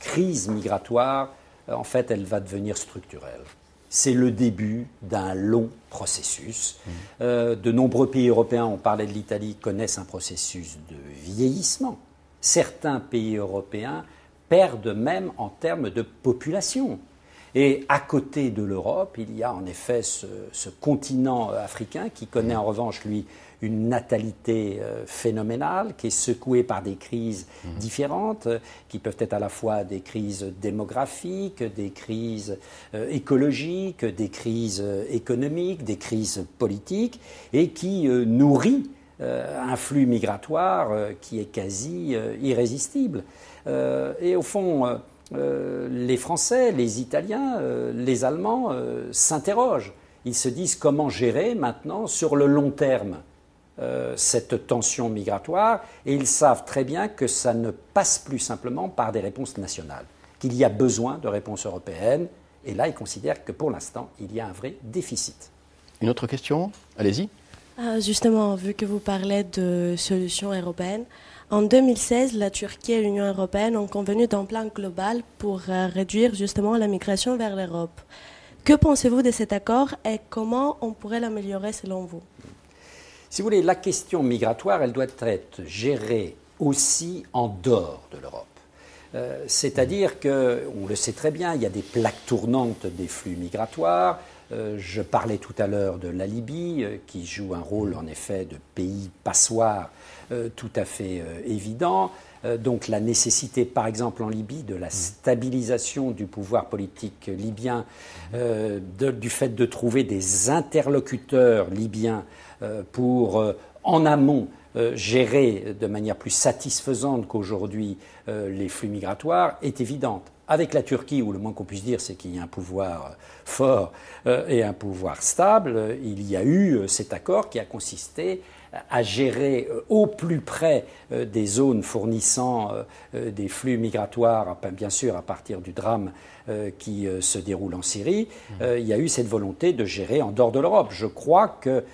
crise migratoire, en fait, elle va devenir structurelle. C'est le début d'un long processus. De nombreux pays européens, on parlait de l'Italie, connaissent un processus de vieillissement. Certains pays européens perdent même en termes de population. Et à côté de l'Europe, il y a en effet ce continent africain qui connaît en revanche, lui, une natalité phénoménale, qui est secouée par des crises différentes, qui peuvent être à la fois des crises démographiques, des crises écologiques, des crises économiques, des crises politiques, et qui nourrit un flux migratoire qui est quasi irrésistible. Et au fond, les Français, les Italiens, les Allemands s'interrogent. Ils se disent comment gérer maintenant sur le long terme cette tension migratoire, et ils savent très bien que ça ne passe plus simplement par des réponses nationales, qu'il y a besoin de réponses européennes, et là ils considèrent que pour l'instant il y a un vrai déficit. Une autre question ? Allez-y. Justement, vu que vous parlez de solutions européennes, en 2016, la Turquie et l'Union européenne ont convenu d'un plan global pour réduire justement la migration vers l'Europe. Que pensez-vous de cet accord et comment on pourrait l'améliorer selon vous ? Si vous voulez, la question migratoire, elle doit être gérée aussi en dehors de l'Europe. C'est-à-dire que, on le sait très bien, il y a des plaques tournantes des flux migratoires. Je parlais tout à l'heure de la Libye, qui joue un rôle en effet de pays passoire tout à fait évident. Donc la nécessité, par exemple en Libye, de la stabilisation du pouvoir politique libyen, du fait de trouver des interlocuteurs libyens pour, en amont, gérer de manière plus satisfaisante qu'aujourd'hui les flux migratoires, est évidente. Avec la Turquie, où le moins qu'on puisse dire, c'est qu'il y a un pouvoir fort et un pouvoir stable, il y a eu cet accord qui a consisté à gérer au plus près des zones fournissant des flux migratoires, bien sûr à partir du drame qui se déroule en Syrie. Il y a eu cette volonté de gérer en dehors de l'Europe. Je crois que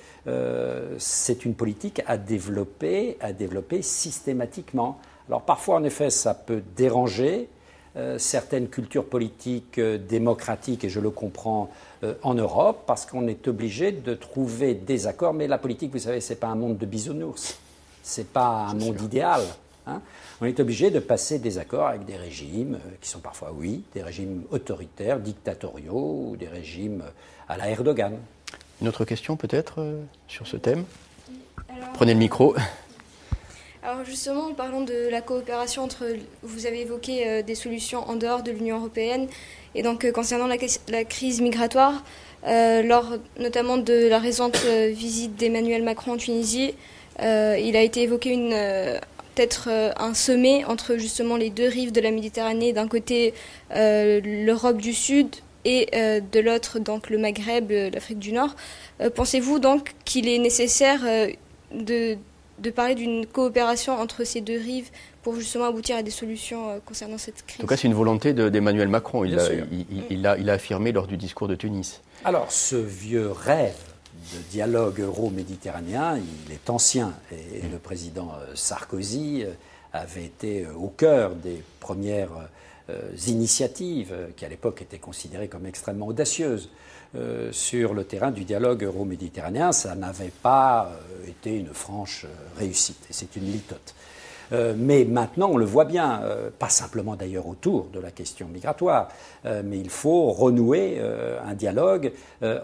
c'est une politique à développer systématiquement. Alors parfois, en effet, ça peut déranger certaines cultures politiques démocratiques, et je le comprends, en Europe, parce qu'on est obligé de trouver des accords. Mais la politique, vous savez, ce n'est pas un monde de bisounours, ce n'est pas un monde idéal. Hein. On est obligé de passer des accords avec des régimes qui sont parfois, oui, des régimes autoritaires, dictatoriaux, ou des régimes à la Erdogan. Une autre question peut-être sur ce thème ? Prenez le micro. Alors justement, en parlant de la coopération entre, vous avez évoqué des solutions en dehors de l'Union européenne, et donc concernant la crise migratoire, lors notamment de la récente visite d'Emmanuel Macron en Tunisie, il a été évoqué peut-être un sommet entre justement les deux rives de la Méditerranée, d'un côté l'Europe du Sud et de l'autre donc le Maghreb, l'Afrique du Nord. Pensez-vous donc qu'il est nécessaire de parler d'une coopération entre ces deux rives pour justement aboutir à des solutions concernant cette crise? En tout cas, c'est une volonté d'Emmanuel Macron. Il l'a affirmé lors du discours de Tunis. Alors, ce vieux rêve de dialogue euro-méditerranéen, il est ancien. Et le président Sarkozy avait été au cœur des premières initiatives qui, à l'époque, étaient considérées comme extrêmement audacieuses. Sur le terrain du dialogue euro-méditerranéen, ça n'avait pas été une franche réussite, et c'est une litote. Mais maintenant, on le voit bien, pas simplement d'ailleurs autour de la question migratoire, mais il faut renouer un dialogue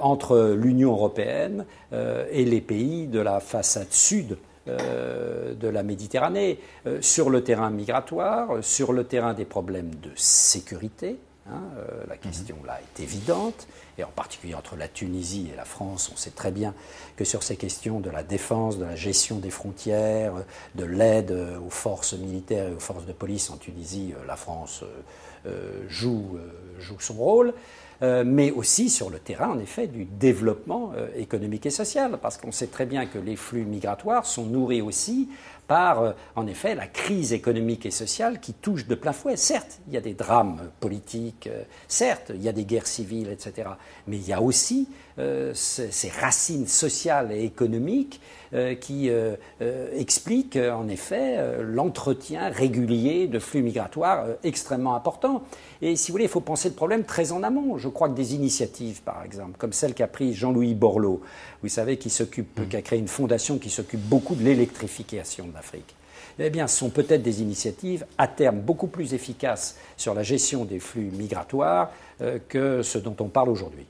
entre l'Union européenne et les pays de la façade sud de la Méditerranée, sur le terrain migratoire, sur le terrain des problèmes de sécurité. La question là est évidente, et en particulier entre la Tunisie et la France, on sait très bien que sur ces questions de la défense, de la gestion des frontières, de l'aide aux forces militaires et aux forces de police en Tunisie, la France joue son rôle. Mais aussi sur le terrain, en effet, du développement économique et social, parce qu'on sait très bien que les flux migratoires sont nourris aussi par, en effet, la crise économique et sociale qui touche de plein fouet. Certes, il y a des drames politiques, certes, il y a des guerres civiles, etc., mais il y a aussi ces racines sociales et économiques qui expliquent, en effet, l'entretien régulier de flux migratoires extrêmement importants. Et si vous voulez, il faut penser le problème très en amont. Je crois que des initiatives, par exemple, comme celle qu'a prise Jean-Louis Borloo, vous savez, qui a créé une fondation qui s'occupe beaucoup de l'électrification de l'Afrique, eh bien, sont peut-être des initiatives à terme beaucoup plus efficaces sur la gestion des flux migratoires que ce dont on parle aujourd'hui.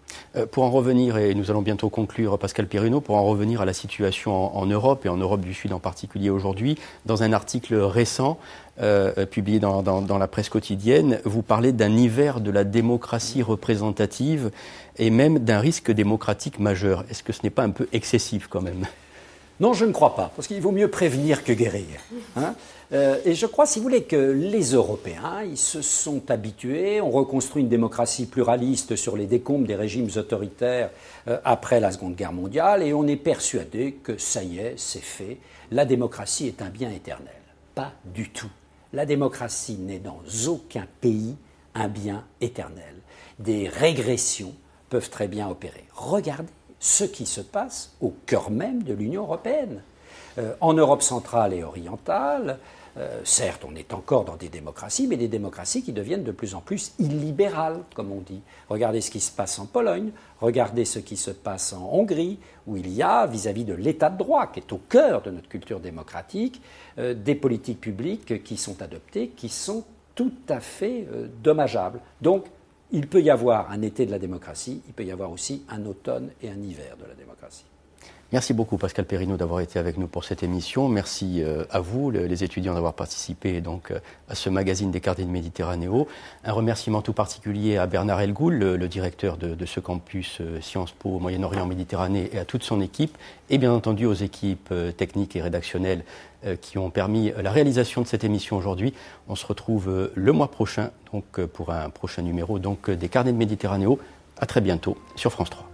Pour en revenir, et nous allons bientôt conclure, Pascal Perrineau, pour en revenir à la situation en Europe, et en Europe du Sud en particulier aujourd'hui, dans un article récent publié dans la presse quotidienne, vous parlez d'un hiver de la démocratie représentative et même d'un risque démocratique majeur. Est-ce que ce n'est pas un peu excessif quand même ? Non, je ne crois pas, parce qu'il vaut mieux prévenir que guérir. Et je crois, si vous voulez, que les Européens, ils se sont habitués, on reconstruit une démocratie pluraliste sur les décombres des régimes autoritaires après la Seconde Guerre mondiale, et on est persuadé que ça y est, c'est fait, la démocratie est un bien éternel. Pas du tout. La démocratie n'est dans aucun pays un bien éternel. Des régressions peuvent très bien opérer. Regardez ce qui se passe au cœur même de l'Union européenne. En Europe centrale et orientale, certes, on est encore dans des démocraties, mais des démocraties qui deviennent de plus en plus illibérales, comme on dit. Regardez ce qui se passe en Pologne, regardez ce qui se passe en Hongrie, où il y a, vis-à-vis de l'état de droit, qui est au cœur de notre culture démocratique, des politiques publiques qui sont adoptées, qui sont tout à fait dommageables. Donc, il peut y avoir un été de la démocratie, il peut y avoir aussi un automne et un hiver de la démocratie. Merci beaucoup Pascal Perrineau d'avoir été avec nous pour cette émission. Merci à vous, les étudiants, d'avoir participé donc à ce magazine des Carnets de Méditerranéo. Un remerciement tout particulier à Bernard Elgoul, le directeur de ce campus Sciences Po Moyen-Orient Méditerranée, et à toute son équipe, et bien entendu aux équipes techniques et rédactionnelles qui ont permis la réalisation de cette émission aujourd'hui. On se retrouve le mois prochain donc, pour un prochain numéro donc, des Carnets de Méditerranéo. À très bientôt sur France 3.